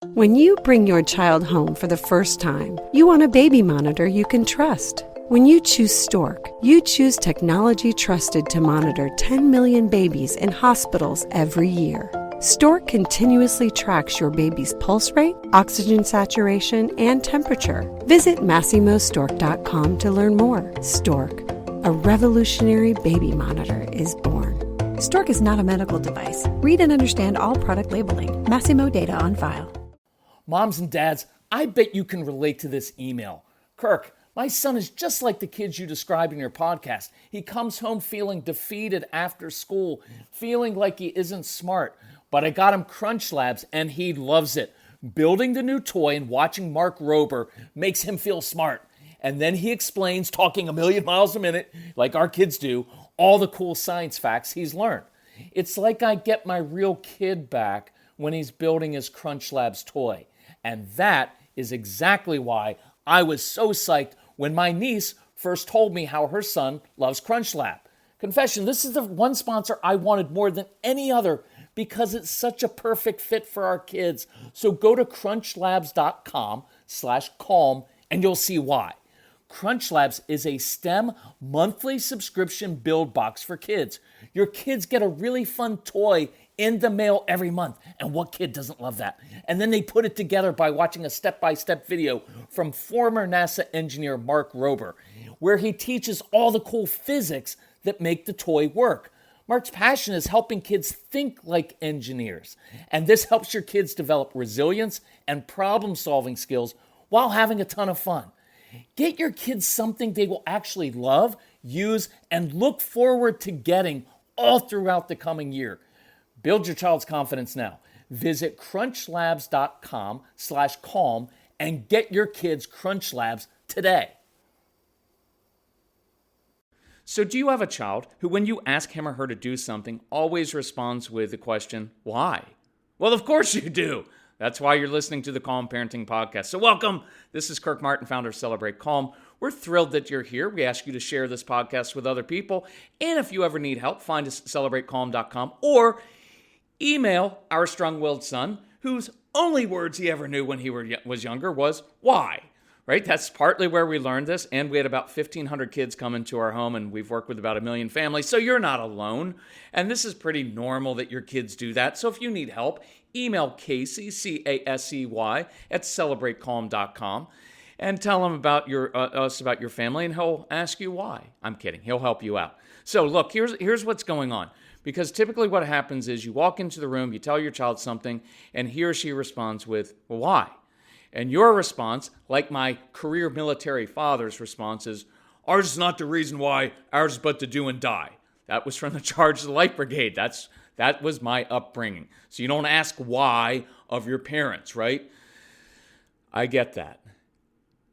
When you bring your child home for the first time, you want a baby monitor you can trust. When you choose Stork, you choose technology trusted to monitor 10 million babies in hospitals every year. Stork continuously tracks your baby's pulse rate, oxygen saturation, and temperature. Visit MassimoStork.com to learn more. Stork, a revolutionary baby monitor, is born. Stork is not a medical device. Read and understand all product labeling. Massimo data on file. Moms and dads, I bet you can relate to this email. Kirk, my son is just like the kids you described in your podcast. He comes home feeling defeated after school, feeling like he isn't smart. But I got him Crunch Labs and he loves it. Building the new toy and watching Mark Rober makes him feel smart. And then he explains, talking a million miles a minute, like our kids do, all the cool science facts he's learned. It's like I get my real kid back when he's building his Crunch Labs toy. And that is exactly why I was so psyched when my niece first told me how her son loves Crunch Lab. Confession, this is the one sponsor I wanted more than any other because it's such a perfect fit for our kids. So go to crunchlabs.com/calm and you'll see why. Crunch Labs is a STEM monthly subscription build box for kids. Your kids get a really fun toy in the mail every month. And what kid doesn't love that? And then they put it together by watching a step-by-step video from former NASA engineer Mark Rober, where he teaches all the cool physics that make the toy work. Mark's passion is helping kids think like engineers. And this helps your kids develop resilience and problem-solving skills while having a ton of fun. Get your kids something they will actually love, use, and look forward to getting all throughout the coming year. Build your child's confidence now. Visit crunchlabs.com/calm and get your kids Crunch Labs today. So do you have a child who, when you ask him or her to do something, always responds with the question, why? Well, of course you do. That's why you're listening to the Calm Parenting Podcast. So welcome. This is Kirk Martin, founder of Celebrate Calm. We're thrilled that you're here. We ask you to share this podcast with other people. And if you ever need help, find us at celebratecalm.com or email our strong-willed son, whose only words he ever knew when he was younger was, why? Right? That's partly where we learned this. And we had about 1,500 kids come into our home, and we've worked with about 1 million families. So you're not alone. And this is pretty normal that your kids do that. So if you need help, email Casey, C-A-S-E-Y, at celebratecalm.com and tell him about us about your family, and he'll ask you why. I'm kidding. He'll help you out. So look, here's what's going on. Because typically what happens is you walk into the room, you tell your child something, and he or she responds with, well, why? And your response, like my career military father's response, is, ours is not the reason why, ours is but to do and die. That was from the Charge of the Light Brigade. That was my upbringing. So you don't ask why of your parents, right? I get that.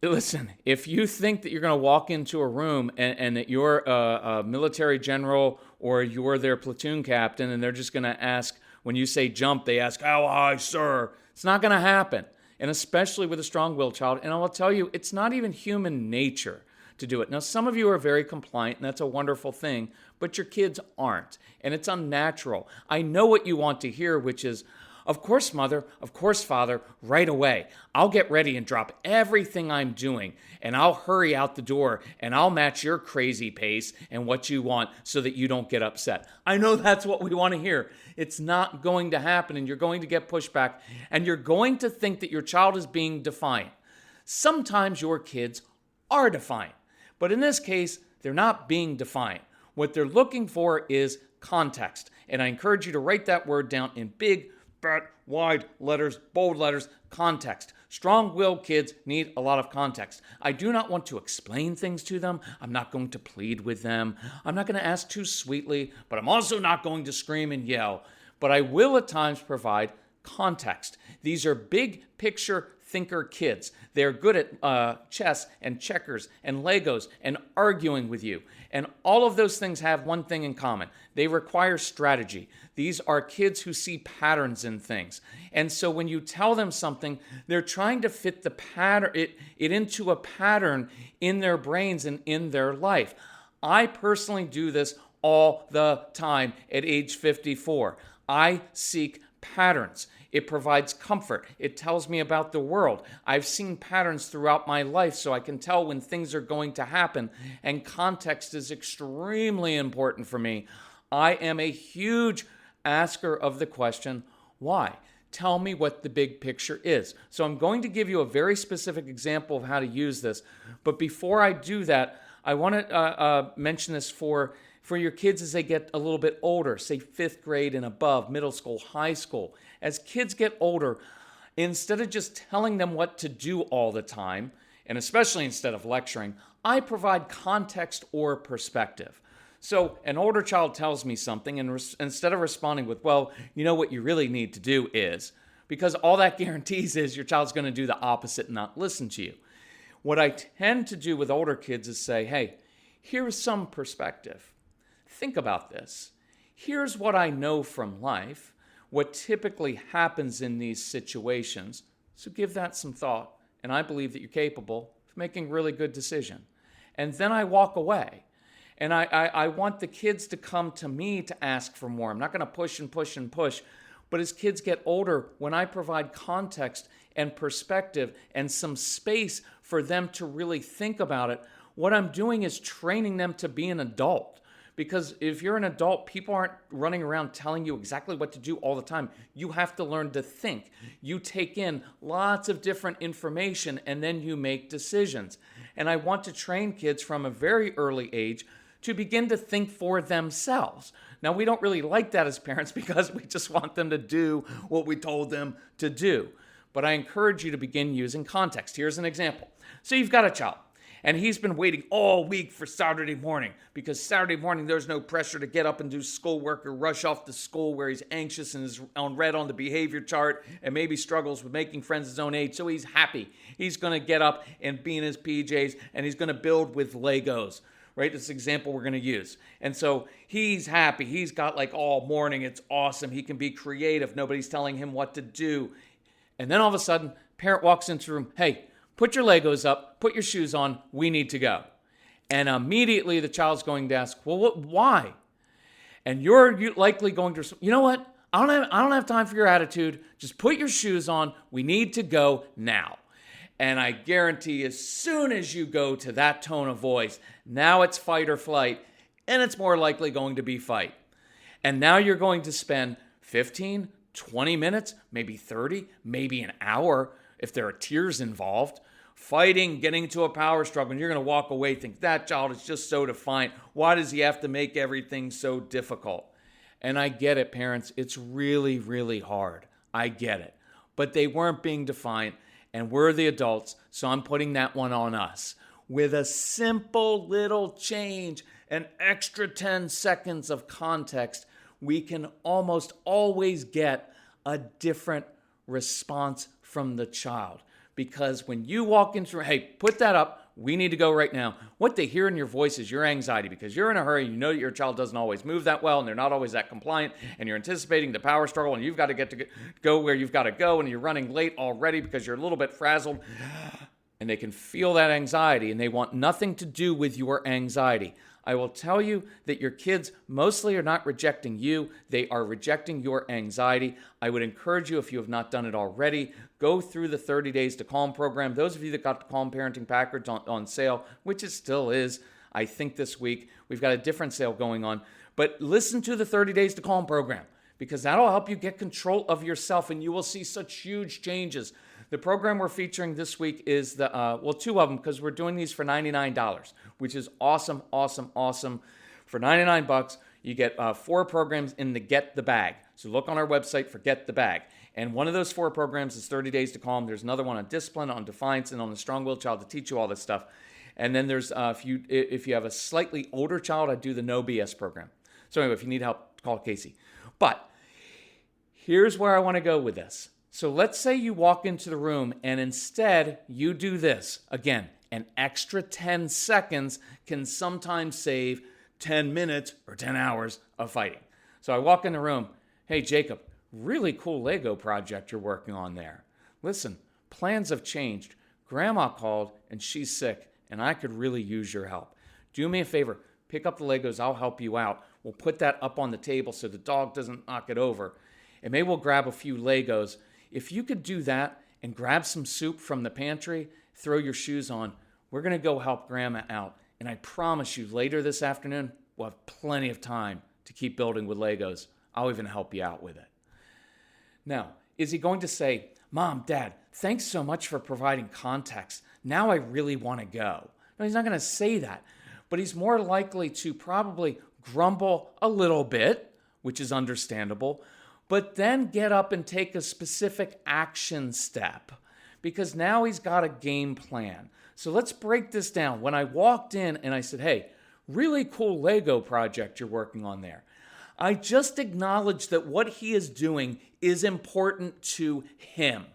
Listen, if you think that you're going to walk into a room and that you're a military general or you're their platoon captain and they're just going to ask, when you say jump, they ask, how high, sir? It's not going to happen. And especially with a strong-willed child. And I will tell you, it's not even human nature to do it. Now, some of you are very compliant, and that's a wonderful thing, but your kids aren't. And it's unnatural. I know what you want to hear, which is, of course, mother, of course, father, right away. I'll get ready and drop everything I'm doing, and I'll hurry out the door, and I'll match your crazy pace and what you want so that you don't get upset. I know that's what we want to hear. It's not going to happen, and you're going to get pushback, and you're going to think that your child is being defiant. Sometimes your kids are defiant, but in this case, they're not being defiant. What they're looking for is context, and I encourage you to write that word down in big, fat, wide letters, bold letters, context. Strong-willed kids need a lot of context. I do not want to explain things to them. I'm not going to plead with them. I'm not going to ask too sweetly, but I'm also not going to scream and yell. But I will at times provide context. These are big picture thinker kids. They're good at chess and checkers and Legos and arguing with you. And all of those things have one thing in common. They require strategy. These are kids who see patterns in things. And so when you tell them something, they're trying to fit the pattern it into a pattern in their brains and in their life. I personally do this all the time at age 54. I seek patterns. It provides comfort. It tells me about the world. I've seen patterns throughout my life, so I can tell when things are going to happen. And context is extremely important for me. I am a huge asker of the question, why? Tell me what the big picture is. So I'm going to give you a very specific example of how to use this. But before I do that, I want to mention this for your kids as they get a little bit older, say 5th grade and above, middle school, high school. As kids get older, instead of just telling them what to do all the time, and especially instead of lecturing, I provide context or perspective. So an older child tells me something, and instead of responding with, well, you know what you really need to do is, because all that guarantees is your child's going to do the opposite and not listen to you. What I tend to do with older kids is say, hey, here's some perspective. Think about this. Here's what I know from life, what typically happens in these situations. So give that some thought, and I believe that you're capable of making a really good decision. And then I walk away. And I want the kids to come to me to ask for more. I'm not going to push and push and push. But as kids get older, when I provide context and perspective and some space for them to really think about it, what I'm doing is training them to be an adult. Because if you're an adult, people aren't running around telling you exactly what to do all the time. You have to learn to think. You take in lots of different information and then you make decisions. And I want to train kids from a very early age to begin to think for themselves. Now, we don't really like that as parents because we just want them to do what we told them to do. But I encourage you to begin using context. Here's an example. So you've got a child, and he's been waiting all week for Saturday morning because Saturday morning there's no pressure to get up and do schoolwork or rush off to school where he's anxious and is on red on the behavior chart and maybe struggles with making friends his own age. So he's happy. He's going to get up and be in his PJs, and he's going to build with Legos. Right? This example we're going to use. And so he's happy. He's got like all morning. It's awesome. He can be creative. Nobody's telling him what to do. And then all of a sudden, parent walks into the room. Hey, put your Legos up. Put your shoes on. We need to go. And immediately the child's going to ask, well, why? And you're likely going to, you know what? I don't have time for your attitude. Just put your shoes on. We need to go now. And I guarantee as soon as you go to that tone of voice, now it's fight or flight, and it's more likely going to be fight. And now you're going to spend 15, 20 minutes, maybe 30, maybe an hour, if there are tears involved, fighting, getting into a power struggle, and you're going to walk away, think, that child is just so defiant. Why does he have to make everything so difficult? And I get it, parents. It's really, really hard. I get it. But they weren't being defiant. And we're the adults, so I'm putting that one on us. With a simple little change, an extra 10 seconds of context, we can almost always get a different response from the child. Because when you walk into, hey, put that up, we need to go right now. What they hear in your voice is your anxiety because you're in a hurry. You know that your child doesn't always move that well and they're not always that compliant and you're anticipating the power struggle and you've got to go where you've got to go and you're running late already because you're a little bit frazzled. And they can feel that anxiety and they want nothing to do with your anxiety. I will tell you that your kids mostly are not rejecting you. They are rejecting your anxiety. I would encourage you, if you have not done it already, go through the 30 Days to Calm program. Those of you that got the Calm Parenting Package on sale, which it still is, I think this week, we've got a different sale going on. But listen to the 30 Days to Calm program because that'll help you get control of yourself and you will see such huge changes. The program we're featuring this week is two of them because we're doing these for $99, which is awesome, awesome, awesome. For $99, you get 4 programs in the Get the Bag. So look on our website for Get the Bag. And one of those 4 programs is 30 Days to Calm. There's another one on discipline, on defiance, and on the strong-willed child to teach you all this stuff. And then there's, if you have a slightly older child, I do the No BS program. So anyway, if you need help, call Casey. But here's where I want to go with this. So let's say you walk into the room and instead you do this. Again, an extra 10 seconds can sometimes save 10 minutes or 10 hours of fighting. So I walk in the room. Hey, Jacob, really cool Lego project you're working on there. Listen, plans have changed. Grandma called and she's sick and I could really use your help. Do me a favor. Pick up the Legos. I'll help you out. We'll put that up on the table so the dog doesn't knock it over. And maybe we'll grab a few Legos if you could do that and grab some soup from the pantry, throw your shoes on, we're going to go help Grandma out. And I promise you, later this afternoon, we'll have plenty of time to keep building with Legos. I'll even help you out with it. Now, is he going to say, Mom, Dad, thanks so much for providing context. Now I really want to go. No, he's not going to say that. But he's more likely to probably grumble a little bit, which is understandable, but then get up and take a specific action step because now he's got a game plan. So let's break this down. When I walked in and I said, hey, really cool Lego project you're working on there, I just acknowledged that what he is doing is important to him.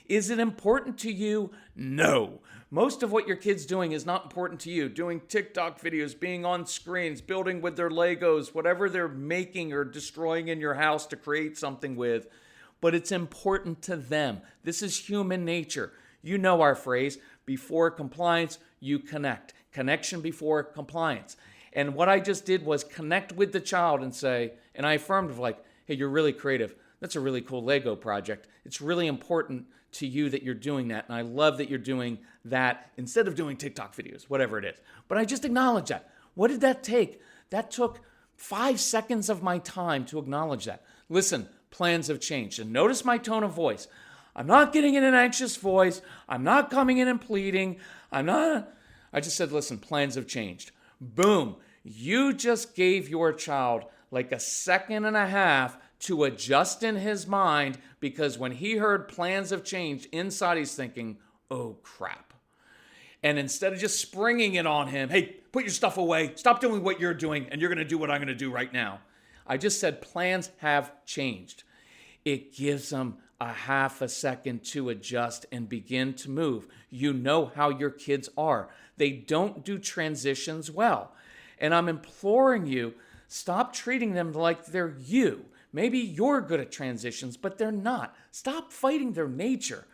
Is it important to you? No. Most of what your kid's doing is not important to you. Doing TikTok videos, being on screens, building with their Legos, whatever they're making or destroying in your house to create something with. But it's important to them. This is human nature. You know our phrase, before compliance, you connect. Connection before compliance. And what I just did was connect with the child and say, and I affirmed like, hey, you're really creative. That's a really cool Lego project. It's really important to you that you're doing that. And I love that you're doing that instead of doing TikTok videos, whatever it is. But I just acknowledge that. What did that take? That took 5 seconds of my time to acknowledge that. Listen, plans have changed. And notice my tone of voice. I'm not getting in an anxious voice. I'm not coming in and pleading. I just said, listen, plans have changed. Boom. You just gave your child like a second and a half to adjust in his mind because when he heard plans have changed, inside he's thinking, oh crap. And instead of just springing it on him, hey, put your stuff away, stop doing what you're doing, and you're going to do what I'm going to do right now. I just said plans have changed. It gives them a half a second to adjust and begin to move. You know how your kids are. They don't do transitions well. And I'm imploring you, stop treating them like they're you. Maybe you're good at transitions, but they're not. Stop fighting their nature.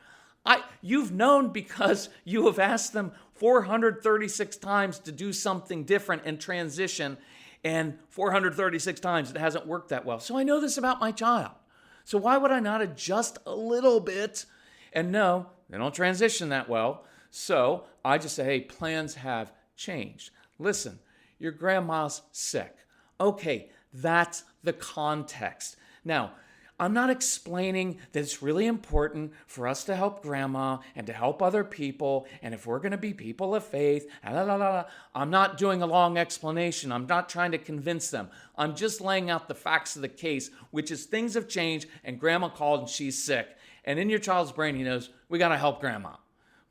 You've known because you have asked them 436 times to do something different and transition, and 436 times it hasn't worked that well. So I know this about my child. So why would I not adjust a little bit? And no, they don't transition that well. So I just say, hey, plans have changed. Listen, your grandma's sick. Okay, that's the context. Now, I'm not explaining that it's really important for us to help grandma and to help other people, and if we're going to be people of faith, I'm not doing a long explanation. I'm not trying to convince them. I'm just laying out the facts of the case, which is things have changed, and grandma called and she's sick. And in your child's brain, he knows, we got to help grandma,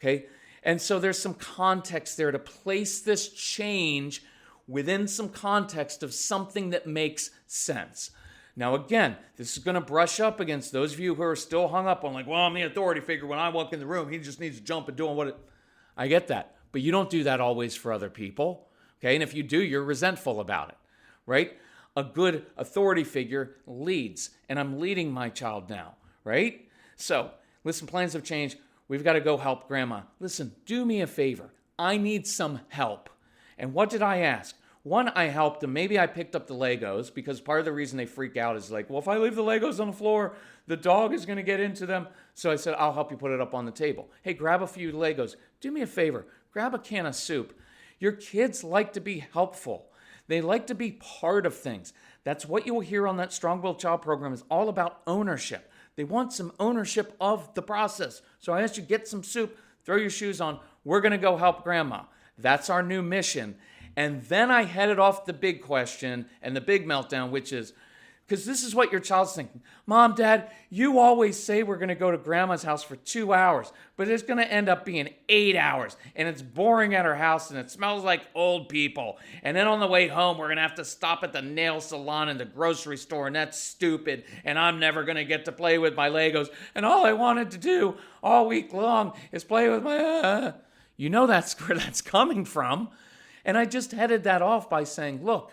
okay? And so there's some context there to place this change within some context of something that makes sense. Now, again, this is going to brush up against those of you who are still hung up on like, well, I'm the authority figure. When I walk in the room, he just needs to jump and do what it... I get that. But you don't do that always for other people. Okay? And if you do, you're resentful about it. Right? A good authority figure leads. And I'm leading my child now. Right? So, listen, plans have changed. We've got to go help grandma. Listen, do me a favor. I need some help. And what did I ask? One, I helped them. Maybe I picked up the Legos because part of the reason they freak out is like, well, if I leave the Legos on the floor, the dog is going to get into them. So I said, I'll help you put it up on the table. Hey, grab a few Legos. Do me a favor. Grab a can of soup. Your kids like to be helpful. They like to be part of things. That's what you'll hear on that Strong-Willed Child program is all about ownership. They want some ownership of the process. So I asked you, get some soup, throw your shoes on. We're going to go help grandma. That's our new mission. And then I headed off the big question and the big meltdown, which is, because this is what your child's thinking. Mom, Dad, you always say we're going to go to grandma's house for 2 hours, but it's going to end up being 8 hours. And it's boring at her house and it smells like old people. And then on the way home, we're going to have to stop at the nail salon and the grocery store. And that's stupid. And I'm never going to get to play with my Legos. And all I wanted to do all week long is play with my... You know that's where that's coming from. And I just headed that off by saying, look,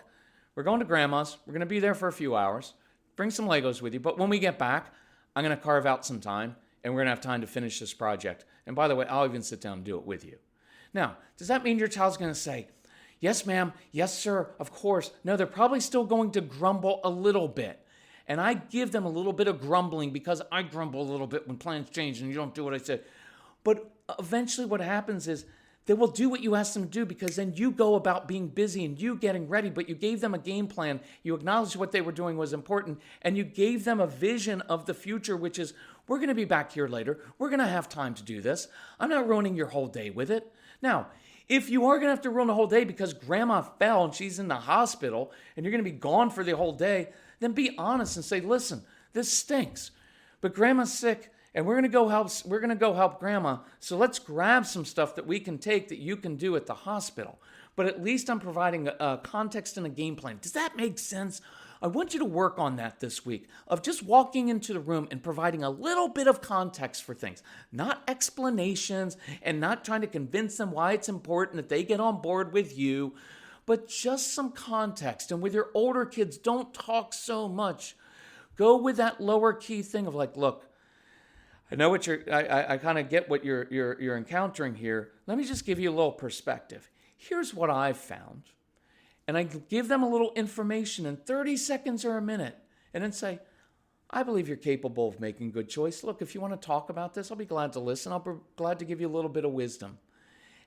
we're going to grandma's. We're going to be there for a few hours. Bring some Legos with you. But when we get back, I'm going to carve out some time, and we're going to have time to finish this project. And by the way, I'll even sit down and do it with you. Now, does that mean your child's going to say, yes, ma'am, yes, sir, of course? No, they're probably still going to grumble a little bit. and I give them a little bit of grumbling because I grumble a little bit when plans change and you don't do what I say. But eventually what happens is they will do what you ask them to do, because then you go about being busy and you getting ready, but you gave them a game plan. You acknowledged what they were doing was important, and you gave them a vision of the future, which is, we're going to be back here later. We're going to have time to do this. I'm not ruining your whole day with it. Now, if you are going to have to ruin the whole day because grandma fell and she's in the hospital and you're going to be gone for the whole day, then be honest and say, listen, this stinks, but grandma's sick and we're going to go help grandma. So let's grab some stuff that we can take that you can do at the hospital. But at least I'm providing a context and a game plan. Does that make sense? I want you to work on that this week, of just walking into the room and providing a little bit of context for things, not explanations and not trying to convince them why it's important that they get on board with you, but just some context. And with your older kids, don't talk so much. Go with that lower key thing of like, look, I know what I kind of get what you're encountering here. Let me just give you a little perspective. Here's what I've found. And I give them a little information in 30 seconds or a minute, and then say, I believe you're capable of making a good choice. Look, if you want to talk about this, I'll be glad to listen. I'll be glad to give you a little bit of wisdom.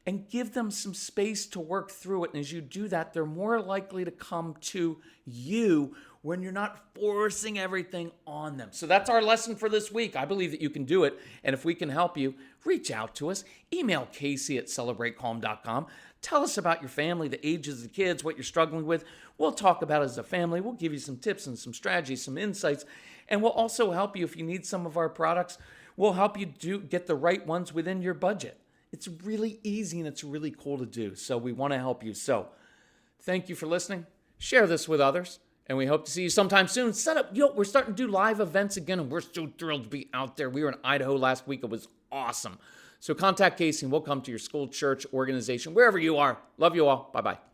And give them some space to work through it. And as you do that, they're more likely to come to you when you're not forcing everything on them. So that's our lesson for this week. I believe that you can do it. And if we can help you, reach out to us. Email Casey@celebratecalm.com. Tell us about your family, the ages of the kids, what you're struggling with. We'll talk about it as a family. We'll give you some tips and some strategies, some insights. And we'll also help you if you need some of our products. We'll help you get the right ones within your budget. It's really easy and it's really cool to do. So we want to help you. So thank you for listening. Share this with others. And we hope to see you sometime soon. We're starting to do live events again, and we're so thrilled to be out there. We were in Idaho last week. It was awesome. So contact Casey, and we'll come to your school, church, organization, wherever you are. Love you all. Bye-bye.